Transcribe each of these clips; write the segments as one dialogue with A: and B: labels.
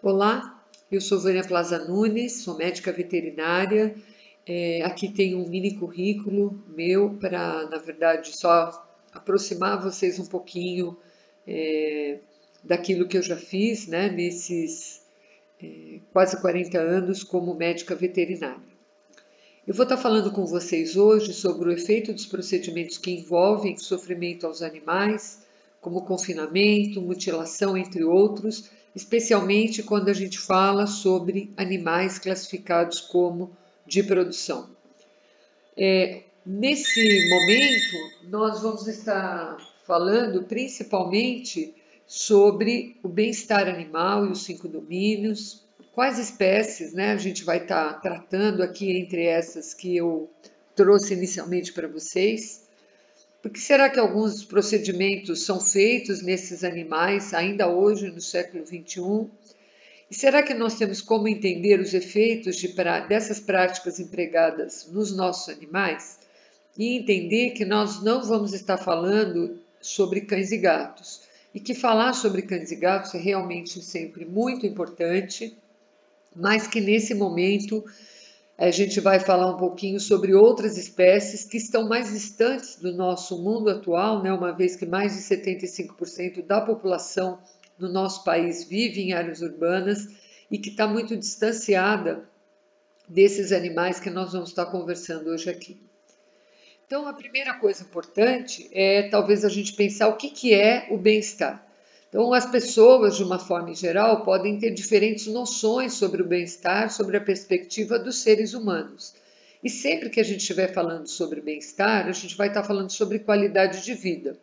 A: Olá, eu sou Vânia Plaza Nunes, sou médica veterinária. Aqui tem um mini currículo meu para, na verdade, só aproximar vocês um pouquinho daquilo que eu já fiz, né, nesses quase 40 anos como médica veterinária. Eu vou estar falando com vocês hoje sobre o efeito dos procedimentos que envolvem sofrimento aos animais, como confinamento, mutilação, entre outros, especialmente quando a gente fala sobre animais classificados como de produção. Nesse momento, nós vamos estar falando principalmente sobre o bem-estar animal e os 5 domínios, quais espécies, né, a gente vai estar tratando aqui entre essas que eu trouxe inicialmente para vocês. Por que será que alguns procedimentos são feitos nesses animais ainda hoje no século XXI? E será que nós temos como entender os efeitos dessas práticas empregadas nos nossos animais? E entender que nós não vamos estar falando sobre cães e gatos. E que falar sobre cães e gatos é realmente sempre muito importante, mas que nesse momento a gente vai falar um pouquinho sobre outras espécies que estão mais distantes do nosso mundo atual, né? Uma vez que mais de 75% da população no nosso país vive em áreas urbanas e que está muito distanciada desses animais que nós vamos estar conversando hoje aqui. Então, a primeira coisa importante é talvez a gente pensar o que é o bem-estar. Então, as pessoas, de uma forma geral, podem ter diferentes noções sobre o bem-estar, sobre a perspectiva dos seres humanos. E sempre que a gente estiver falando sobre bem-estar, a gente vai estar falando sobre qualidade de vida.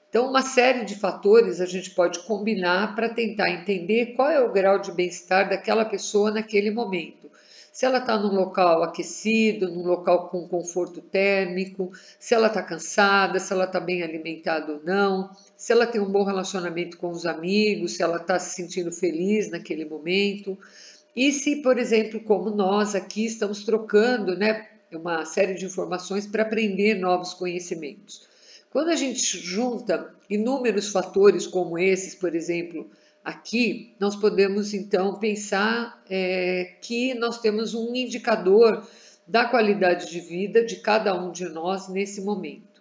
A: Então, uma série de fatores a gente pode combinar para tentar entender qual é o grau de bem-estar daquela pessoa naquele momento. Se ela está num local aquecido, num local com conforto térmico, se ela está cansada, se ela está bem alimentada ou não, se ela tem um bom relacionamento com os amigos, se ela está se sentindo feliz naquele momento. E se, por exemplo, como nós aqui estamos trocando, né, uma série de informações para aprender novos conhecimentos. Quando a gente junta inúmeros fatores como esses, por exemplo, aqui, nós podemos então pensar que nós temos um indicador da qualidade de vida de cada um de nós nesse momento.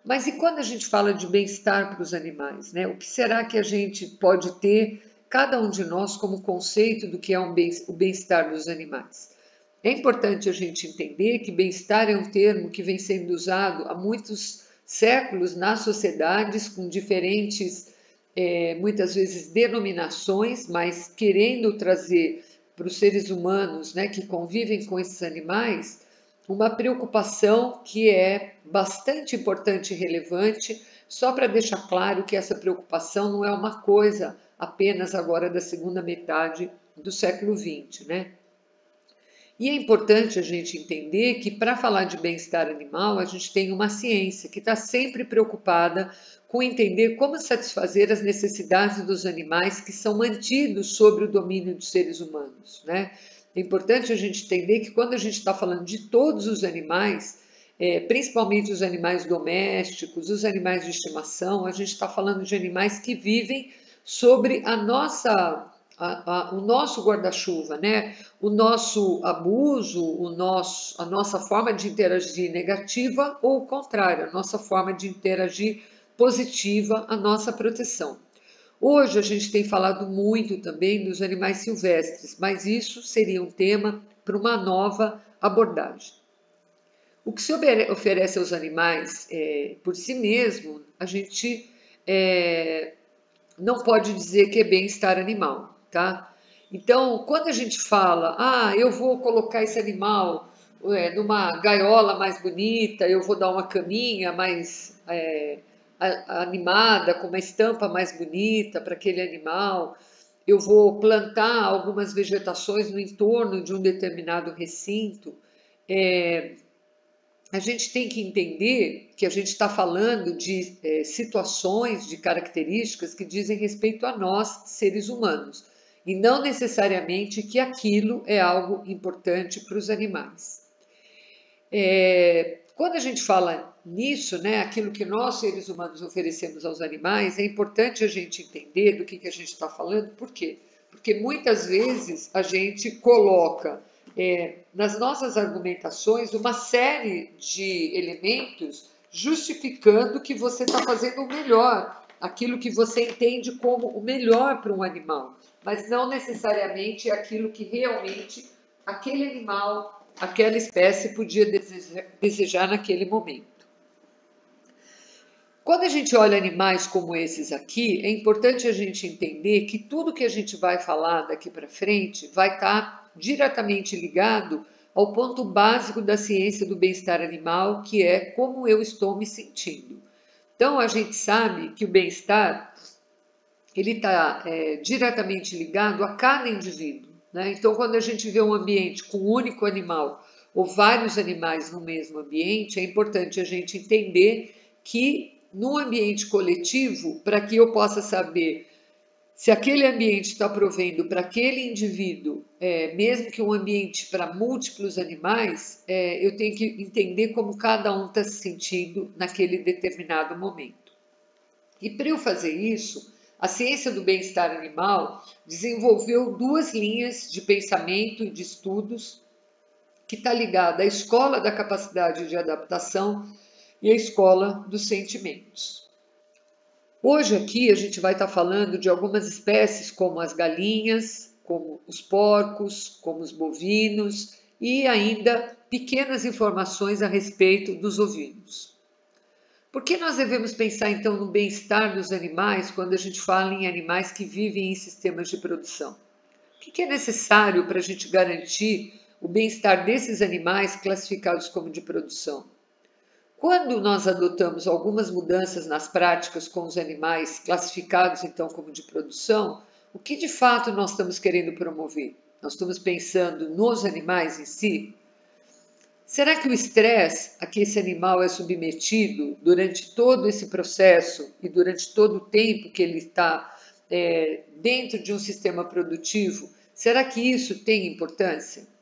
A: Mas e quando a gente fala de bem-estar para os animais, né? O que será que a gente pode ter, cada um de nós, como conceito do que é o bem-estar dos animais? É importante a gente entender que bem-estar é um termo que vem sendo usado há muitos séculos nas sociedades, com diferentes, muitas vezes, denominações, mas querendo trazer para os seres humanos, né, que convivem com esses animais, uma preocupação que é bastante importante e relevante, só para deixar claro que essa preocupação não é uma coisa apenas agora da segunda metade do século XX, né? E é importante a gente entender que para falar de bem-estar animal, a gente tem uma ciência que está sempre preocupada com entender como satisfazer as necessidades dos animais que são mantidos sob o domínio dos seres humanos, né? É importante a gente entender que quando a gente está falando de todos os animais, principalmente os animais domésticos, os animais de estimação, a gente está falando de animais que vivem sobre o nosso guarda-chuva, né? O nosso abuso, a nossa forma de interagir negativa ou o contrário, a nossa forma de interagir positiva, a nossa proteção. Hoje a gente tem falado muito também dos animais silvestres, mas isso seria um tema para uma nova abordagem. O que se oferece aos animais por si mesmo, a gente não pode dizer que é bem-estar animal, tá? Então, quando a gente fala, eu vou colocar esse animal numa gaiola mais bonita, eu vou dar uma caminha mais animada, com uma estampa mais bonita para aquele animal, eu vou plantar algumas vegetações no entorno de um determinado recinto, a gente tem que entender que a gente está falando de situações, de características que dizem respeito a nós, seres humanos, e não necessariamente que aquilo é algo importante para os animais. Quando a gente fala nisso, né, aquilo que nós, seres humanos, oferecemos aos animais, é importante a gente entender do que a gente está falando, por quê? porque muitas vezes a gente coloca nas nossas argumentações uma série de elementos justificando que você está fazendo o melhor, aquilo que você entende como o melhor para um animal, mas não necessariamente aquilo que realmente aquele animal, aquela espécie podia desejar naquele momento. Quando a gente olha animais como esses aqui, é importante a gente entender que tudo que a gente vai falar daqui para frente vai estar diretamente ligado ao ponto básico da ciência do bem-estar animal, que é como eu estou me sentindo. Então, a gente sabe que o bem-estar ele está diretamente ligado a cada indivíduo, né? Então, quando a gente vê um ambiente com um único animal ou vários animais no mesmo ambiente, é importante a gente entender que no ambiente coletivo, para que eu possa saber se aquele ambiente está provendo para aquele indivíduo, mesmo que um ambiente para múltiplos animais, eu tenho que entender como cada um está se sentindo naquele determinado momento. E para eu fazer isso, a ciência do bem-estar animal desenvolveu duas linhas de pensamento e de estudos que está ligada à escola da capacidade de adaptação e a escola dos sentimentos. Hoje aqui a gente vai estar falando de algumas espécies como as galinhas, como os porcos, como os bovinos e ainda pequenas informações a respeito dos ovinos. Por que nós devemos pensar então no bem-estar dos animais quando a gente fala em animais que vivem em sistemas de produção? O que é necessário para a gente garantir o bem-estar desses animais classificados como de produção? Quando nós adotamos algumas mudanças nas práticas com os animais classificados então como de produção, o que de fato nós estamos querendo promover? Nós estamos pensando nos animais em si? Será que o estresse a que esse animal é submetido durante todo esse processo e durante todo o tempo que ele está dentro de um sistema produtivo, será que isso tem importância?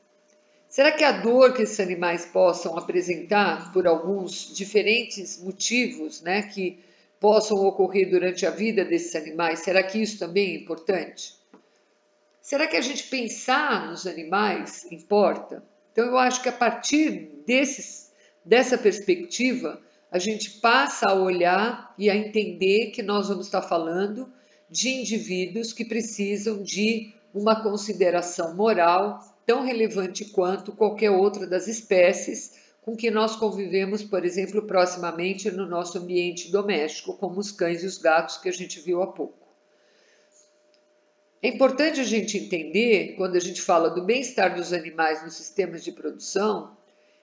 A: Será que a dor que esses animais possam apresentar por alguns diferentes motivos, né, que possam ocorrer durante a vida desses animais, será que isso também é importante? Será que a gente pensar nos animais importa? Então eu acho que a partir dessa perspectiva, a gente passa a olhar e a entender que nós vamos estar falando de indivíduos que precisam de uma consideração moral tão relevante quanto qualquer outra das espécies com que nós convivemos, por exemplo, proximamente no nosso ambiente doméstico, como os cães e os gatos que a gente viu há pouco. É importante a gente entender, quando a gente fala do bem-estar dos animais nos sistemas de produção,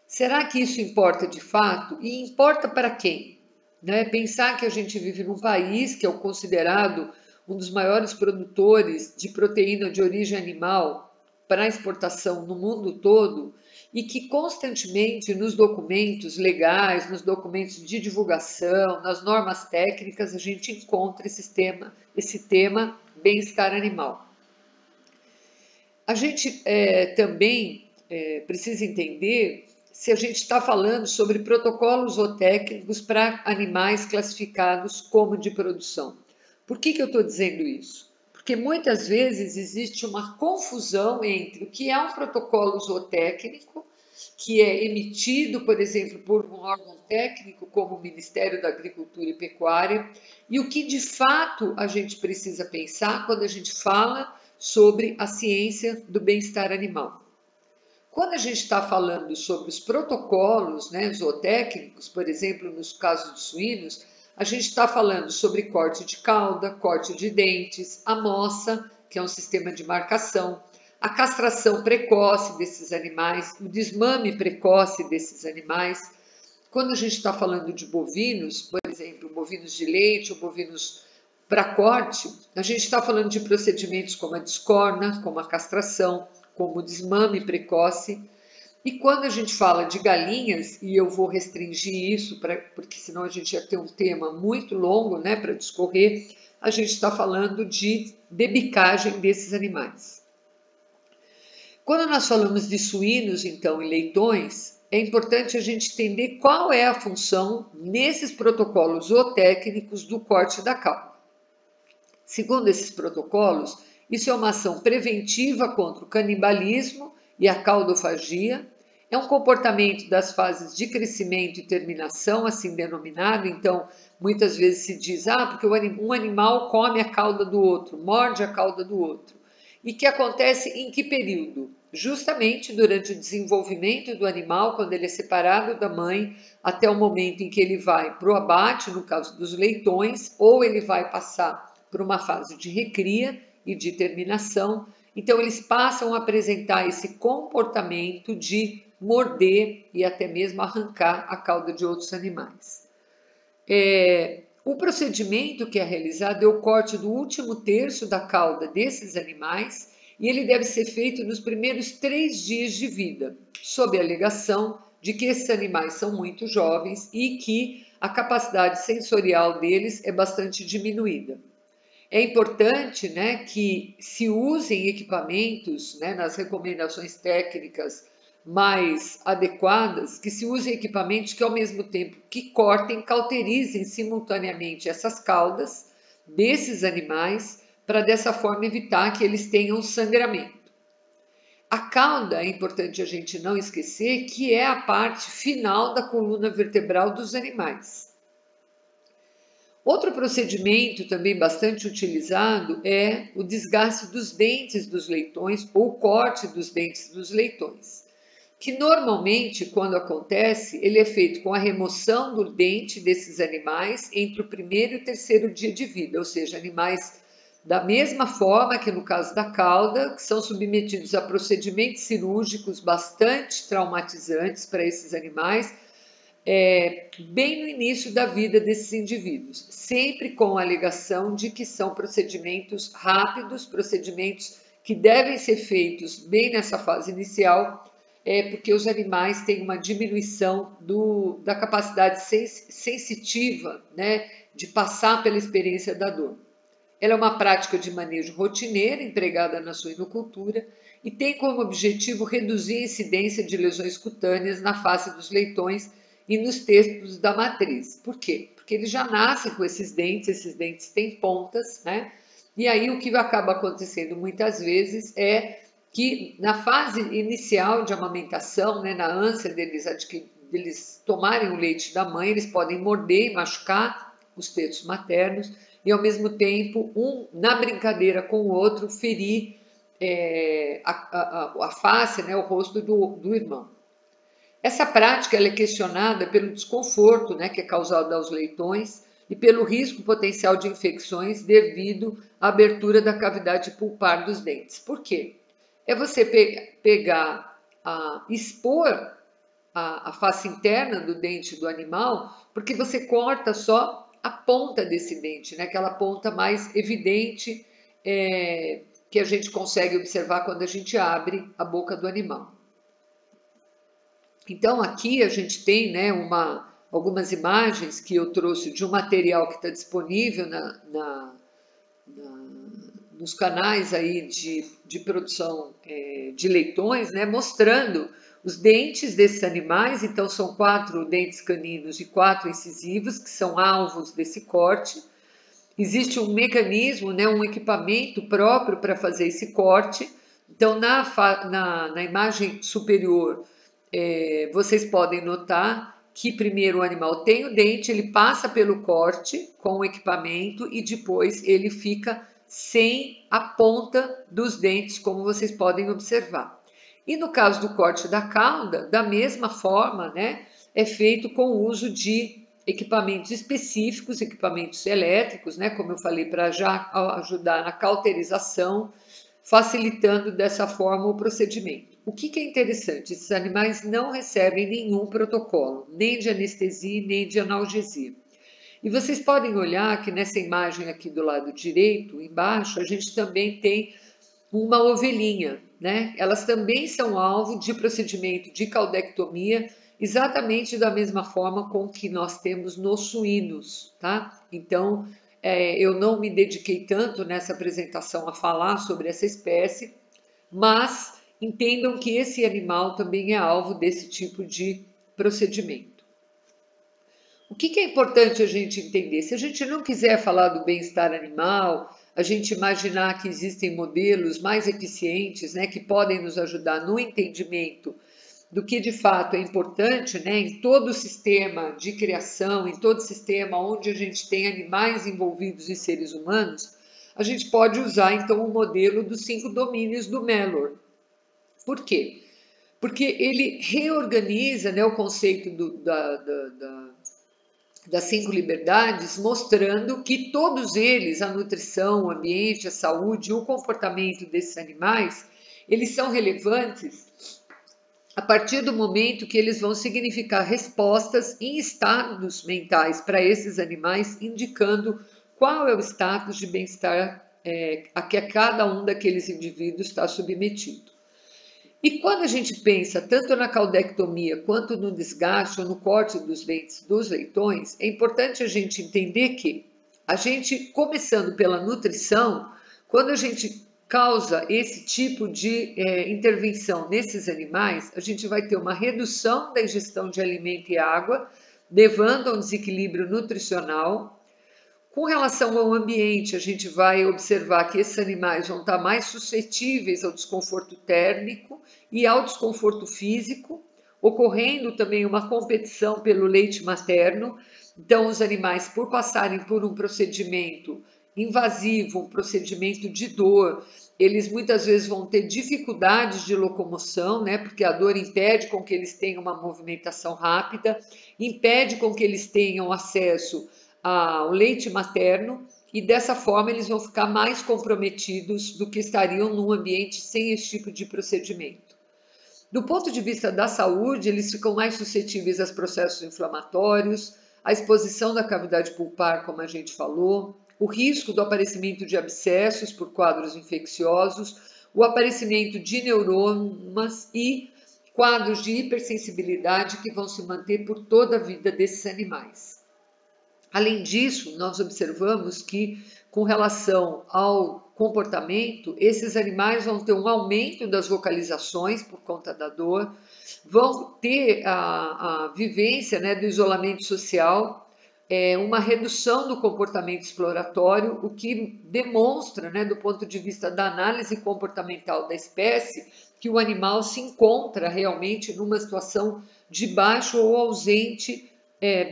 A: será que isso importa de fato? E importa para quem? Né? Pensar que a gente vive num país que é o considerado um dos maiores produtores de proteína de origem animal para exportação no mundo todo e que constantemente nos documentos legais, nos documentos de divulgação, nas normas técnicas, a gente encontra esse tema bem-estar animal. A gente também precisa entender se a gente está falando sobre protocolos zootécnicos para animais classificados como de produção. Por que eu estou dizendo isso? Porque muitas vezes existe uma confusão entre o que é um protocolo zootécnico, que é emitido, por exemplo, por um órgão técnico como o Ministério da Agricultura e Pecuária, e o que de fato a gente precisa pensar quando a gente fala sobre a ciência do bem-estar animal. Quando a gente está falando sobre os protocolos, né, zootécnicos, por exemplo, nos casos de suínos, a gente está falando sobre corte de cauda, corte de dentes, a moça, que é um sistema de marcação, a castração precoce desses animais, o desmame precoce desses animais. Quando a gente está falando de bovinos, por exemplo, bovinos de leite ou bovinos para corte, a gente está falando de procedimentos como a descorna, como a castração, como o desmame precoce. E quando a gente fala de galinhas, e eu vou restringir isso, porque senão a gente ia ter um tema muito longo, né, para discorrer, a gente está falando de debicagem desses animais. Quando nós falamos de suínos, então, e leitões, é importante a gente entender qual é a função nesses protocolos zootécnicos do corte da cauda. Segundo esses protocolos, Isso é uma ação preventiva contra o canibalismo e a caudofagia. É um comportamento das fases de crescimento e terminação, assim denominado. Então, muitas vezes se diz, porque um animal come a cauda do outro, morde a cauda do outro. E que acontece em que período? Justamente durante o desenvolvimento do animal, quando ele é separado da mãe, até o momento em que ele vai para o abate, no caso dos leitões, ou ele vai passar por uma fase de recria e de terminação. Então, eles passam a apresentar esse comportamento de morder e até mesmo arrancar a cauda de outros animais. O procedimento que é realizado é o corte do último terço da cauda desses animais e ele deve ser feito nos primeiros 3 dias de vida, sob a alegação de que esses animais são muito jovens e que a capacidade sensorial deles é bastante diminuída. É importante, que se usem equipamentos, nas recomendações técnicas mais adequadas, que se usem equipamentos que ao mesmo tempo que cortem, cauterizem simultaneamente essas caudas desses animais, para dessa forma evitar que eles tenham sangramento. A cauda, é importante a gente não esquecer, que é a parte final da coluna vertebral dos animais. Outro procedimento também bastante utilizado é o desgaste dos dentes dos leitões ou o corte dos dentes dos leitões, que normalmente, quando acontece, ele é feito com a remoção do dente desses animais entre o primeiro e o terceiro dia de vida, ou seja, animais da mesma forma que no caso da cauda, que são submetidos a procedimentos cirúrgicos bastante traumatizantes para esses animais, bem no início da vida desses indivíduos, sempre com a alegação de que são procedimentos rápidos, procedimentos que devem ser feitos bem nessa fase inicial, porque os animais têm uma diminuição da capacidade sensitiva, de passar pela experiência da dor. Ela é uma prática de manejo rotineira empregada na suinocultura e tem como objetivo reduzir a incidência de lesões cutâneas na face dos leitões e nos testos da matriz. Por quê? Porque eles já nascem com esses dentes têm pontas, E aí o que acaba acontecendo muitas vezes é que na fase inicial de amamentação, na ânsia deles tomarem o leite da mãe, eles podem morder e machucar os testos maternos e ao mesmo tempo, na brincadeira com o outro, ferir a face, o rosto do irmão. Essa prática ela é questionada pelo desconforto que é causado aos leitões e pelo risco potencial de infecções devido à abertura da cavidade pulpar dos dentes. Por quê? É você expor a face interna do dente do animal, porque você corta só a ponta desse dente, aquela ponta mais evidente que a gente consegue observar quando a gente abre a boca do animal. Então aqui a gente tem algumas imagens que eu trouxe de um material que está disponível nos canais aí de produção de leitões, mostrando os dentes desses animais. Então são 4 dentes caninos e 4 incisivos que são alvos desse corte. Existe um mecanismo, um equipamento próprio para fazer esse corte. Então na imagem superior vocês podem notar que primeiro o animal tem o dente, ele passa pelo corte com o equipamento e depois ele fica sem a ponta dos dentes, como vocês podem observar. E no caso do corte da cauda, da mesma forma, é feito com o uso de equipamentos específicos, equipamentos elétricos, como eu falei, para já ajudar na cauterização, facilitando dessa forma o procedimento. O que é interessante? Esses animais não recebem nenhum protocolo, nem de anestesia, nem de analgesia. E vocês podem olhar que nessa imagem aqui do lado direito, embaixo, a gente também tem uma ovelhinha, Elas também são alvo de procedimento de caudectomia, exatamente da mesma forma com que nós temos nos suínos, tá? Então, eu não me dediquei tanto nessa apresentação a falar sobre essa espécie, mas entendam que esse animal também é alvo desse tipo de procedimento. O que é importante a gente entender? Se a gente não quiser falar do bem-estar animal, a gente imaginar que existem modelos mais eficientes, né, que podem nos ajudar no entendimento do que de fato é importante, né, em todo o sistema de criação, em todo o sistema onde a gente tem animais envolvidos e seres humanos, a gente pode usar então o modelo dos 5 domínios do Mellor. Por quê? Porque ele reorganiza, né, o conceito das 5 liberdades, mostrando que todos eles, a nutrição, o ambiente, a saúde, o comportamento desses animais, eles são relevantes a partir do momento que eles vão significar respostas em estados mentais para esses animais, indicando qual é o status de bem-estar a que cada um daqueles indivíduos está submetido. E quando a gente pensa tanto na caudectomia quanto no desgaste ou no corte dos dentes dos leitões, é importante a gente entender que a gente, começando pela nutrição, quando a gente causa esse tipo de intervenção nesses animais, a gente vai ter uma redução da ingestão de alimento e água, levando a um desequilíbrio nutricional. Com relação ao ambiente, a gente vai observar que esses animais vão estar mais suscetíveis ao desconforto térmico e ao desconforto físico, ocorrendo também uma competição pelo leite materno. Então, os animais, por passarem por um procedimento invasivo, um procedimento de dor, eles muitas vezes vão ter dificuldades de locomoção, né? Porque a dor impede com que eles tenham uma movimentação rápida, impede com que eles tenham acesso ao leite materno e dessa forma eles vão ficar mais comprometidos do que estariam num ambiente sem esse tipo de procedimento. Do ponto de vista da saúde, eles ficam mais suscetíveis aos processos inflamatórios, à exposição da cavidade pulpar, como a gente falou, o risco do aparecimento de abscessos por quadros infecciosos, o aparecimento de neuromas e quadros de hipersensibilidade que vão se manter por toda a vida desses animais. Além disso, nós observamos que, com relação ao comportamento, esses animais vão ter um aumento das vocalizações por conta da dor, vão ter a vivência, né, do isolamento social, uma redução do comportamento exploratório, o que demonstra, né, do ponto de vista da análise comportamental da espécie, que o animal se encontra realmente numa situação de baixo ou ausente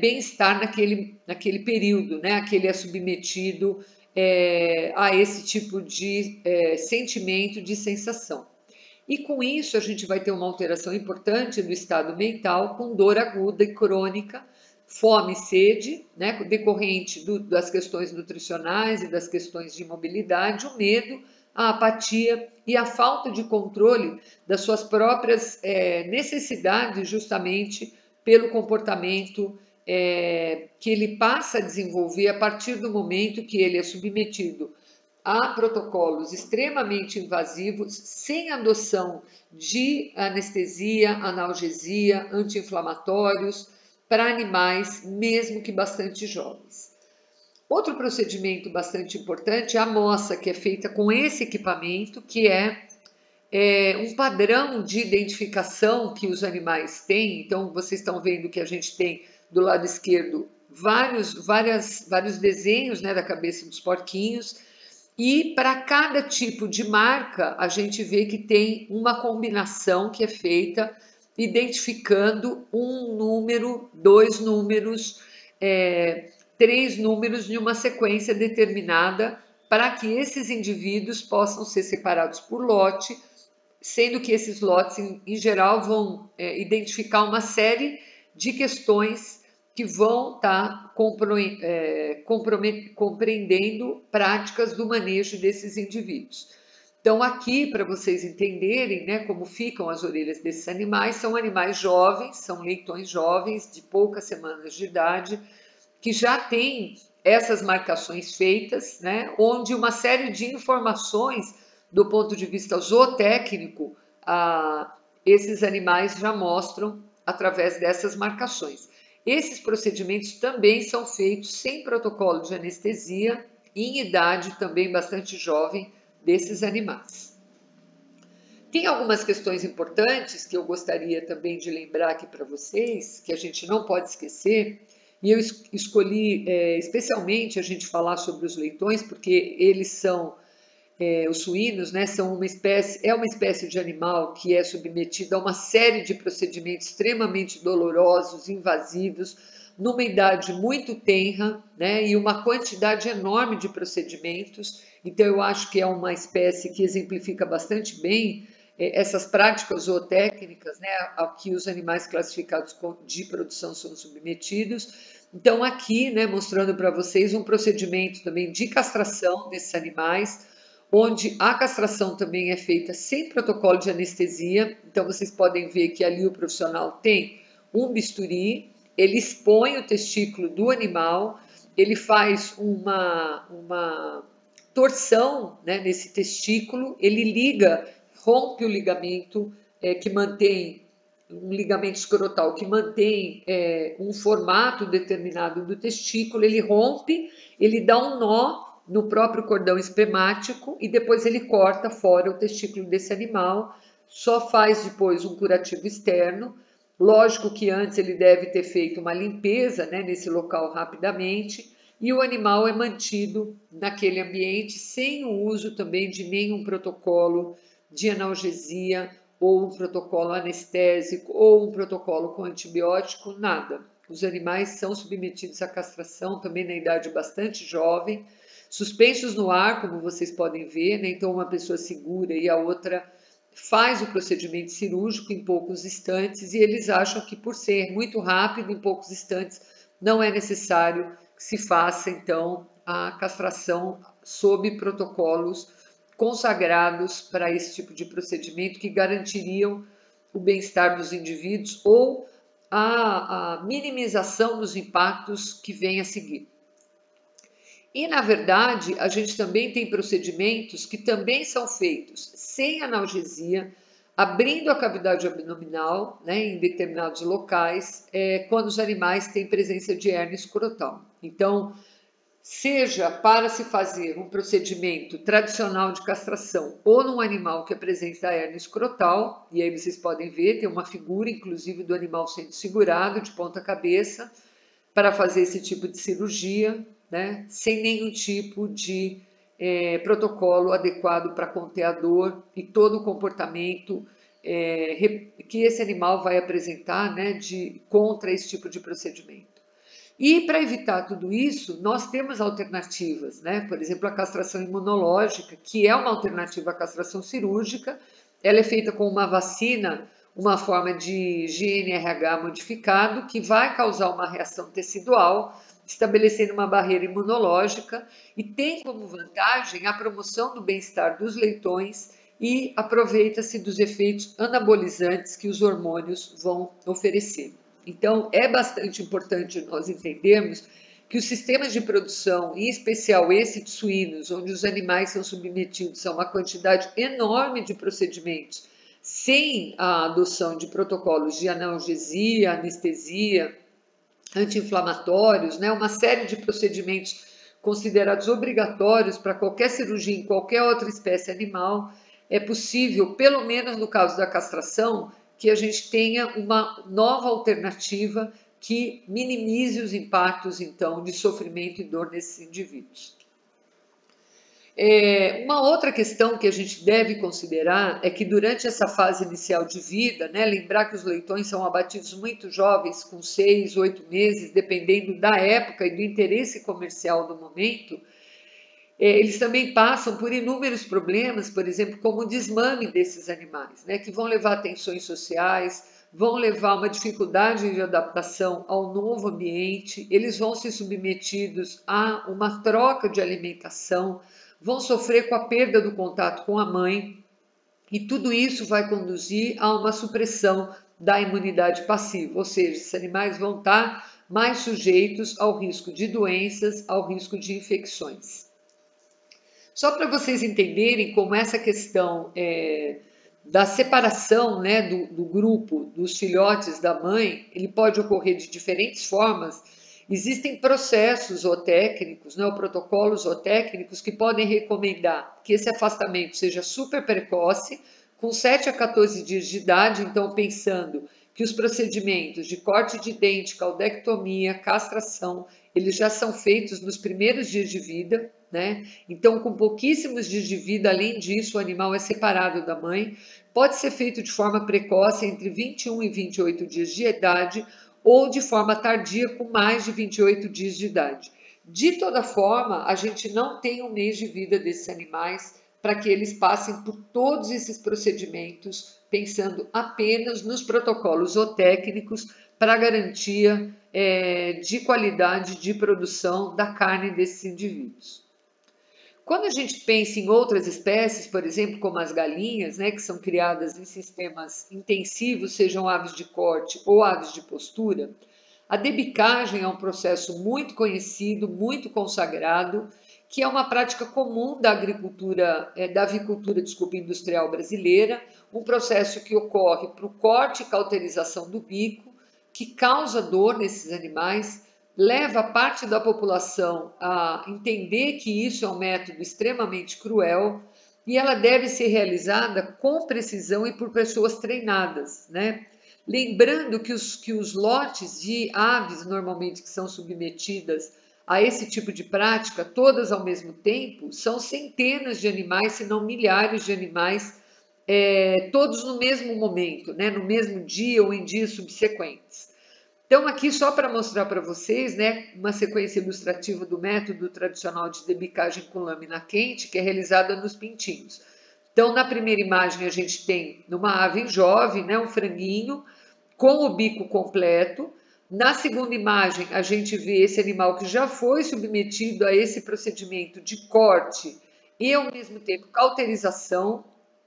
A: bem-estar naquele período, né, que ele é submetido a esse tipo de sentimento, de sensação. E com isso a gente vai ter uma alteração importante do estado mental, com dor aguda e crônica, fome e sede, né, decorrente das questões nutricionais e das questões de mobilidade, o medo, a apatia e a falta de controle das suas próprias necessidades, justamente pelo comportamento que ele passa a desenvolver a partir do momento que ele é submetido a protocolos extremamente invasivos, sem adoção de anestesia, analgesia, anti-inflamatórios para animais, mesmo que bastante jovens. Outro procedimento bastante importante é a moça, que é feita com esse equipamento, que é um padrão de identificação que os animais têm. Então, vocês estão vendo que a gente tem do lado esquerdo vários desenhos, né, da cabeça dos porquinhos, e para cada tipo de marca a gente vê que tem uma combinação que é feita identificando um número, 2 números, 3 números em uma sequência determinada para que esses indivíduos possam ser separados por lote, sendo que esses lotes em geral vão identificar uma série de questões que vão estar compreendendo práticas do manejo desses indivíduos. Então, aqui, para vocês entenderem, né, como ficam as orelhas desses animais, são animais jovens, são leitões jovens, de poucas semanas de idade, que já têm essas marcações feitas, né, onde uma série de informações, do ponto de vista zootécnico, esses animais já mostram através dessas marcações. Esses procedimentos também são feitos sem protocolo de anestesia, em idade também bastante jovem desses animais. Tem algumas questões importantes que eu gostaria também de lembrar aqui para vocês, que a gente não pode esquecer, E eu escolhi especialmente a gente falar sobre os leitões, porque eles são, os suínos, né, são uma espécie de animal que é submetida a uma série de procedimentos extremamente dolorosos, invasivos, numa idade muito tenra, né, e uma quantidade enorme de procedimentos. Então, eu acho que é uma espécie que exemplifica bastante bem essas práticas zootécnicas, né, a que os animais classificados de produção são submetidos. Então, aqui, né, mostrando para vocês um procedimento também de castração desses animais, onde a castração também é feita sem protocolo de anestesia. Então, vocês podem ver que ali o profissional tem um bisturi, ele expõe o testículo do animal, ele faz uma torção, né, nesse testículo, ele liga, rompe o ligamento que mantém um ligamento escrotal que mantém um formato determinado do testículo, ele rompe, ele dá um nó no próprio cordão espermático e depois ele corta fora o testículo desse animal, só faz depois um curativo externo. Lógico que antes ele deve ter feito uma limpeza, né, nesse local rapidamente, e o animal é mantido naquele ambiente sem o uso também de nenhum protocolo de analgesia ou um protocolo anestésico ou um protocolo com antibiótico, nada. Os animais são submetidos à castração também na idade bastante jovem, suspensos no ar, como vocês podem ver, né? Então uma pessoa segura e a outra faz o procedimento cirúrgico em poucos instantes e eles acham que por ser muito rápido, em poucos instantes, não é necessário que se faça então a castração sob protocolos consagrados para esse tipo de procedimento que garantiriam o bem-estar dos indivíduos ou a minimização dos impactos que vem a seguir. E, na verdade, a gente também tem procedimentos que também são feitos sem analgesia, abrindo a cavidade abdominal, né, em determinados locais, quando os animais têm presença de hérnia escrotal. Então, seja para se fazer um procedimento tradicional de castração ou num animal que apresenta hérnia escrotal, e aí vocês podem ver, tem uma figura, inclusive, do animal sendo segurado de ponta cabeça para fazer esse tipo de cirurgia, né, sem nenhum tipo de protocolo adequado para conter a dor e todo o comportamento que esse animal vai apresentar, né, contra esse tipo de procedimento. E para evitar tudo isso, nós temos alternativas, né? Por exemplo, a castração imunológica, que é uma alternativa à castração cirúrgica. Ela é feita com uma vacina, uma forma de GNRH modificado, que vai causar uma reação tecidual, estabelecendo uma barreira imunológica e tem como vantagem a promoção do bem-estar dos leitões e aproveita-se dos efeitos anabolizantes que os hormônios vão oferecer. Então, é bastante importante nós entendermos que os sistemas de produção, em especial esse de suínos, onde os animais são submetidos a uma quantidade enorme de procedimentos, sem a adoção de protocolos de analgesia, anestesia, anti-inflamatórios, né, uma série de procedimentos considerados obrigatórios para qualquer cirurgia em qualquer outra espécie animal, é possível, pelo menos no caso da castração, que a gente tenha uma nova alternativa que minimize os impactos, então, de sofrimento e dor nesses indivíduos. Uma outra questão que a gente deve considerar é que durante essa fase inicial de vida, né, lembrar que os leitões são abatidos muito jovens, com 6, 8 meses, dependendo da época e do interesse comercial do momento, eles também passam por inúmeros problemas, por exemplo, como o desmame desses animais, né, que vão levar a tensões sociais, vão levar a uma dificuldade de adaptação ao novo ambiente, eles vão ser submetidos a uma troca de alimentação, vão sofrer com a perda do contato com a mãe, e tudo isso vai conduzir a uma supressão da imunidade passiva, ou seja, esses animais vão estar mais sujeitos ao risco de doenças, ao risco de infecções. Só para vocês entenderem como essa questão da separação, né, do grupo dos filhotes da mãe, ele pode ocorrer de diferentes formas. Existem processos zootécnicos, né, ou protocolos zootécnicos que podem recomendar que esse afastamento seja super precoce, com 7 a 14 dias de idade, então pensando que os procedimentos de corte de dente, caudectomia, castração, eles já são feitos nos primeiros dias de vida, né? Então, com pouquíssimos dias de vida, além disso, o animal é separado da mãe. Pode ser feito de forma precoce, entre 21 e 28 dias de idade, ou de forma tardia, com mais de 28 dias de idade. De toda forma, a gente não tem um mês de vida desses animais para que eles passem por todos esses procedimentos, pensando apenas nos protocolos zootécnicos para garantia de qualidade de produção da carne desses indivíduos. Quando a gente pensa em outras espécies, por exemplo, como as galinhas, né, que são criadas em sistemas intensivos, sejam aves de corte ou aves de postura, a debicagem é um processo muito conhecido, muito consagrado, que é uma prática comum da agricultura, da avicultura, industrial brasileira, um processo que ocorre para o corte e cauterização do bico, que causa dor nesses animais, leva parte da população a entender que isso é um método extremamente cruel e ela deve ser realizada com precisão e por pessoas treinadas, né? Lembrando que os lotes de aves normalmente que são submetidas a esse tipo de prática, todas ao mesmo tempo, são centenas de animais, se não milhares de animais, todos no mesmo momento, né? No mesmo dia ou em dias subsequentes. Então, aqui só para mostrar para vocês, né, uma sequência ilustrativa do método tradicional de debicagem com lâmina quente, que é realizada nos pintinhos. Então, na primeira imagem, a gente tem numa ave jovem, né, um franguinho com o bico completo. Na segunda imagem, a gente vê esse animal que já foi submetido a esse procedimento de corte e, ao mesmo tempo, cauterização.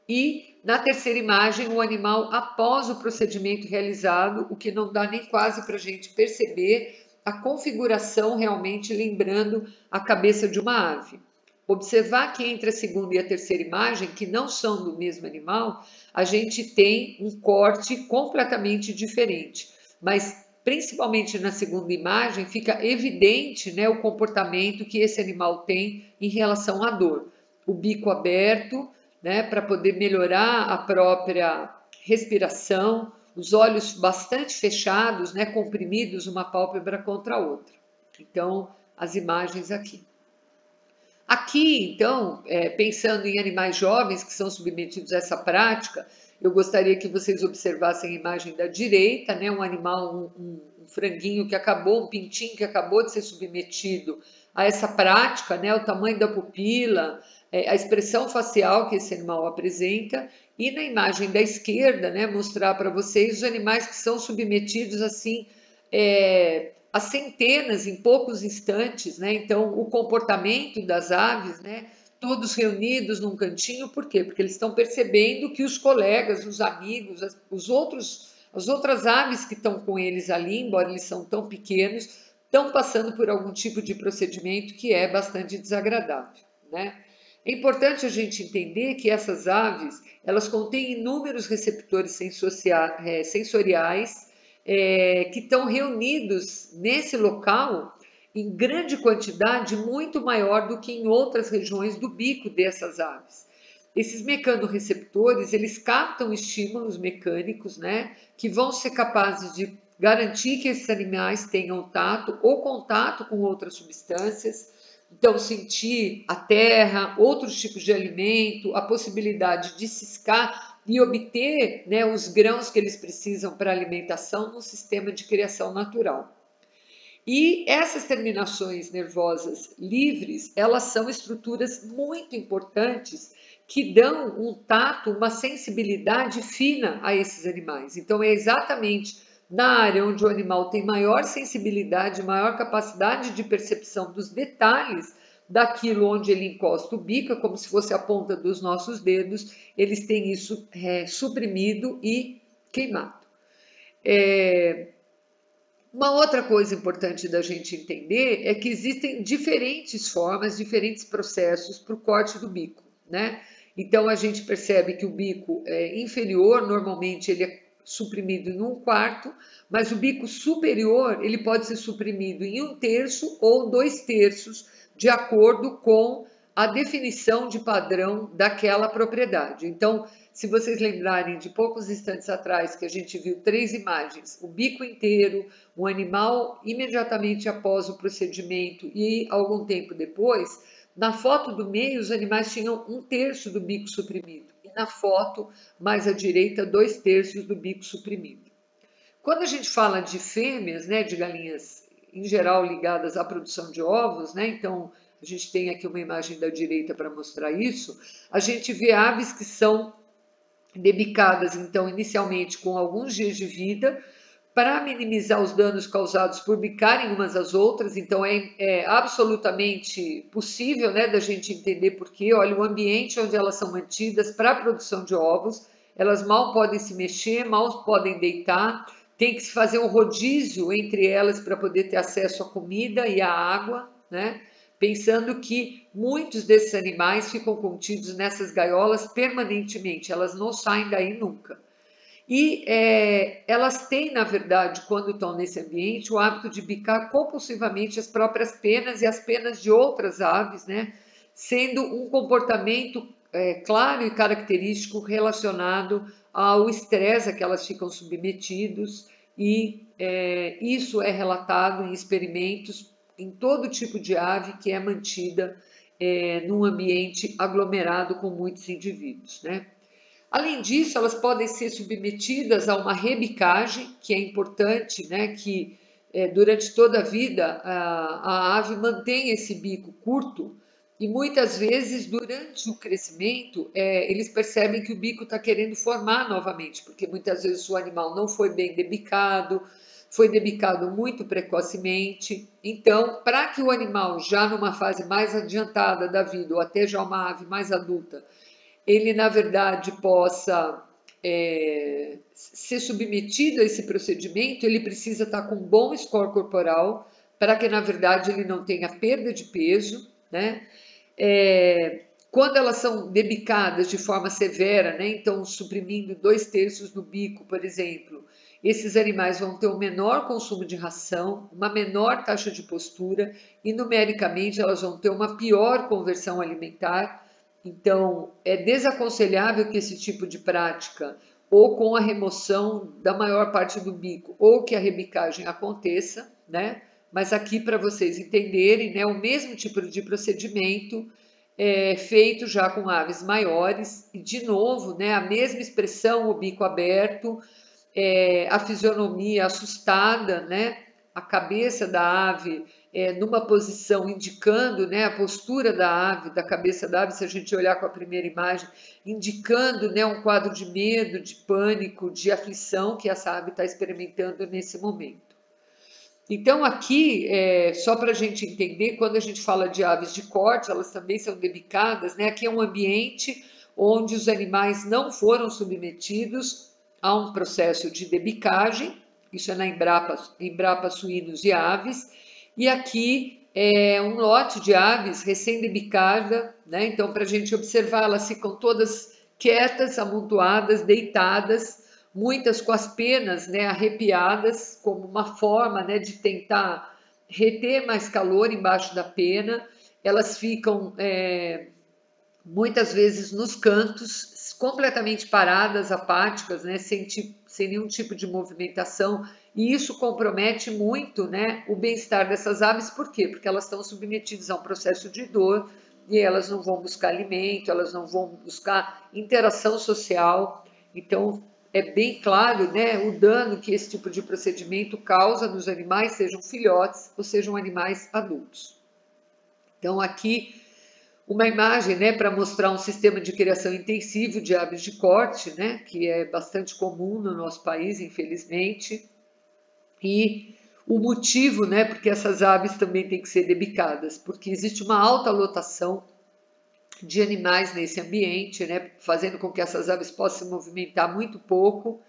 A: E na terceira imagem, o animal após o procedimento realizado, o que não dá nem quase para a gente perceber a configuração realmente lembrando a cabeça de uma ave. Observar que entre a segunda e a terceira imagem, que não são do mesmo animal, a gente tem um corte completamente diferente. Mas principalmente na segunda imagem fica evidente, né, o comportamento que esse animal tem em relação à dor. O bico aberto, né, para poder melhorar a própria respiração, os olhos bastante fechados, né, comprimidos uma pálpebra contra a outra. Então, as imagens aqui. Aqui, então, pensando em animais jovens que são submetidos a essa prática, eu gostaria que vocês observassem a imagem da direita, né, um animal, um franguinho que acabou, um pintinho que acabou de ser submetido a essa prática, né, o tamanho da pupila, a expressão facial que esse animal apresenta, e na imagem da esquerda, né, mostrar para vocês os animais que são submetidos assim a centenas em poucos instantes, né? Então o comportamento das aves, né, todos reunidos num cantinho, por quê? Porque eles estão percebendo que os colegas, os amigos, as outras aves que estão com eles ali, embora eles são tão pequenos, estão passando por algum tipo de procedimento que é bastante desagradável, né? É importante a gente entender que essas aves, elas contêm inúmeros receptores sensoriais que estão reunidos nesse local em grande quantidade, muito maior do que em outras regiões do bico dessas aves. Esses mecanorreceptores, eles captam estímulos mecânicos, né, que vão ser capazes de garantir que esses animais tenham tato ou contato com outras substâncias. Então, sentir a terra, outros tipos de alimento, a possibilidade de ciscar e obter, né, os grãos que eles precisam para alimentação no sistema de criação natural. E essas terminações nervosas livres, elas são estruturas muito importantes que dão um tato, uma sensibilidade fina a esses animais. Então, é exatamente na área onde o animal tem maior sensibilidade, maior capacidade de percepção dos detalhes daquilo onde ele encosta o bico, é como se fosse a ponta dos nossos dedos, eles têm isso suprimido e queimado. Uma outra coisa importante da gente entender é que existem diferentes formas, diferentes processos para o corte do bico, né? Então a gente percebe que o bico inferior, normalmente ele é suprimido em 1/4, mas o bico superior ele pode ser suprimido em 1/3 ou 2/3, de acordo com a definição de padrão daquela propriedade. Então, se vocês lembrarem de poucos instantes atrás que a gente viu 3 imagens, o bico inteiro, o animal imediatamente após o procedimento e algum tempo depois, na foto do meio os animais tinham 1/3 do bico suprimido e na foto mais à direita 2/3 do bico suprimido. Quando a gente fala de fêmeas, né, de galinhas em geral ligadas à produção de ovos, né, então a gente tem aqui uma imagem da direita para mostrar isso, a gente vê aves que são debicadas, então, inicialmente com alguns dias de vida, para minimizar os danos causados por bicarem umas às outras, então é absolutamente possível, né, da gente entender porque, olha, o ambiente onde elas são mantidas para a produção de ovos, elas mal podem se mexer, mal podem deitar, tem que se fazer um rodízio entre elas para poder ter acesso à comida e à água, né? Pensando que muitos desses animais ficam contidos nessas gaiolas permanentemente, elas não saem daí nunca. E elas têm, na verdade, quando estão nesse ambiente, o hábito de bicar compulsivamente as próprias penas e as penas de outras aves, né? Sendo um comportamento claro e característico relacionado ao estresse a que elas ficam submetidos, e isso é relatado em experimentos em todo tipo de ave que é mantida num ambiente aglomerado com muitos indivíduos, né? Além disso, elas podem ser submetidas a uma rebicagem, que é importante, né, que durante toda a vida a ave mantém esse bico curto e muitas vezes durante o crescimento eles percebem que o bico está querendo formar novamente, porque muitas vezes o animal não foi bem debicado, foi debicado muito precocemente. Então, para que o animal já numa fase mais adiantada da vida ou até já uma ave mais adulta ele, na verdade, possa ser submetido a esse procedimento, ele precisa estar com um bom score corporal para que, na verdade, ele não tenha perda de peso, né? Quando elas são debicadas de forma severa, né? Então suprimindo 2/3 do bico, por exemplo, esses animais vão ter um menor consumo de ração, uma menor taxa de postura e numericamente elas vão ter uma pior conversão alimentar. Então, é desaconselhável que esse tipo de prática, ou com a remoção da maior parte do bico, ou que a rebicagem aconteça, né? Mas aqui, para vocês entenderem, né, o mesmo tipo de procedimento é feito já com aves maiores, e de novo, né, a mesma expressão, o bico aberto, a fisionomia assustada, né, a cabeça da ave numa posição indicando, né, a postura da ave, da cabeça da ave, se a gente olhar com a primeira imagem, indicando, né, um quadro de medo, de pânico, de aflição que essa ave está experimentando nesse momento. Então aqui, só para a gente entender, quando a gente fala de aves de corte, elas também são debicadas, né? Aqui é um ambiente onde os animais não foram submetidos a um processo de debicagem, isso é na Embrapa Suínos e Aves, e aqui é um lote de aves recém-debicada, né? Então, para a gente observar, elas ficam todas quietas, amontoadas, deitadas, muitas com as penas, né, arrepiadas, como uma forma, né, de tentar reter mais calor embaixo da pena. Elas ficam muitas vezes nos cantos, completamente paradas, apáticas, né, sem nenhum tipo de movimentação, e isso compromete muito, né, o bem-estar dessas aves. Por quê? Porque elas estão submetidas a um processo de dor e elas não vão buscar alimento, elas não vão buscar interação social. Então, é bem claro, né, o dano que esse tipo de procedimento causa nos animais, sejam filhotes ou sejam animais adultos. Então, aqui uma imagem, né, para mostrar um sistema de criação intensivo de aves de corte, né, que é bastante comum no nosso país, infelizmente, e o motivo, né, porque essas aves também têm que ser debicadas, porque existe uma alta lotação de animais nesse ambiente, né, fazendo com que essas aves possam se movimentar muito pouco,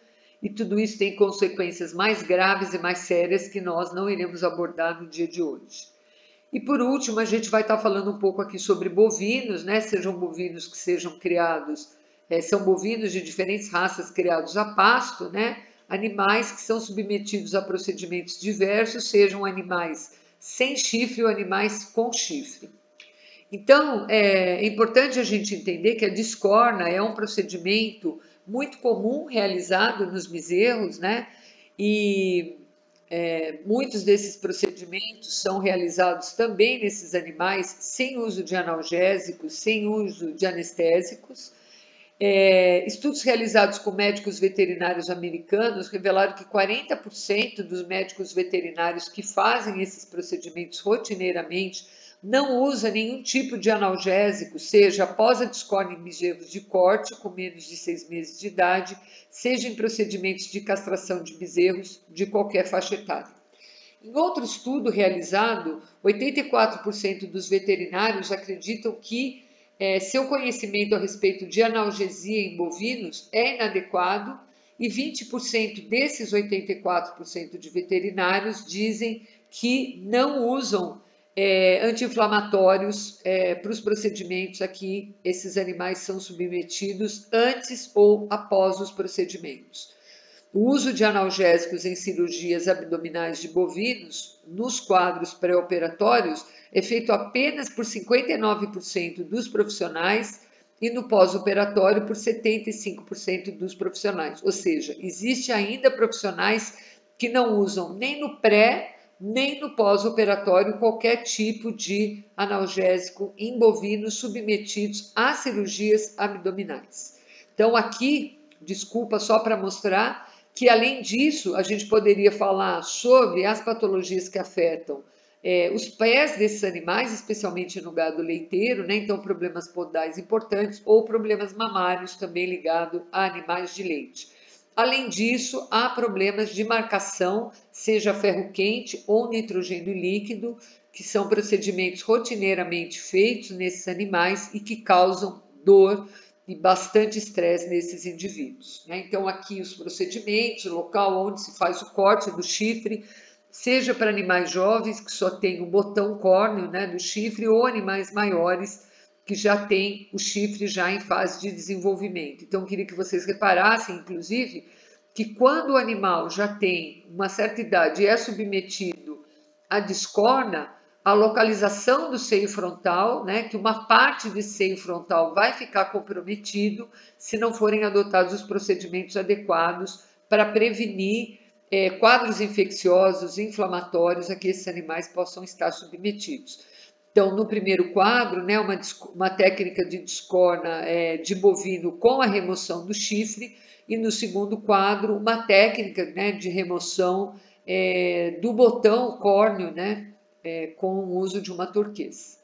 A: e tudo isso tem consequências mais graves e mais sérias que nós não iremos abordar no dia de hoje. E por último, a gente vai estar falando um pouco aqui sobre bovinos, né? Sejam bovinos que sejam criados, são bovinos de diferentes raças criados a pasto, né? Animais que são submetidos a procedimentos diversos, sejam animais sem chifre ou animais com chifre. Então, é importante a gente entender que a discorna é um procedimento muito comum realizado nos bezerros, né? E muitos desses procedimentos são realizados também nesses animais sem uso de analgésicos, sem uso de anestésicos. Estudos realizados com médicos veterinários americanos revelaram que 40% dos médicos veterinários que fazem esses procedimentos rotineiramente não usa nenhum tipo de analgésico, seja após a discórdia em bezerros de corte com menos de 6 meses de idade, seja em procedimentos de castração de bezerros de qualquer faixa etária. Em outro estudo realizado, 84% dos veterinários acreditam que seu conhecimento a respeito de analgesia em bovinos é inadequado e 20% desses 84% de veterinários dizem que não usam anti-inflamatórios para os procedimentos a que esses animais são submetidos antes ou após os procedimentos. O uso de analgésicos em cirurgias abdominais de bovinos, nos quadros pré-operatórios, é feito apenas por 59% dos profissionais e no pós-operatório por 75% dos profissionais. Ou seja, existe ainda profissionais que não usam nem no pré nem no pós-operatório qualquer tipo de analgésico em bovinos submetidos a cirurgias abdominais. Então aqui, desculpa só para mostrar que além disso a gente poderia falar sobre as patologias que afetam os pés desses animais, especialmente no gado leiteiro, né? Então problemas podais importantes ou problemas mamários também ligados a animais de leite. Além disso, há problemas de marcação, seja ferro quente ou nitrogênio líquido, que são procedimentos rotineiramente feitos nesses animais e que causam dor e bastante estresse nesses indivíduos. Então, aqui os procedimentos, o local onde se faz o corte do chifre, seja para animais jovens que só tem o botão córneo, né, do chifre, ou animais maiores que já têm o chifre já em fase de desenvolvimento. Então, queria que vocês reparassem, inclusive, que quando o animal já tem uma certa idade e é submetido à discorna, a localização do seio frontal, né, que uma parte de seio frontal vai ficar comprometido se não forem adotados os procedimentos adequados para prevenir quadros infecciosos, inflamatórios a que esses animais possam estar submetidos. Então, no primeiro quadro, né, uma técnica de discorna de bovino com a remoção do chifre, e no segundo quadro, uma técnica, né, de remoção do botão córneo, né, com o uso de uma turquesa.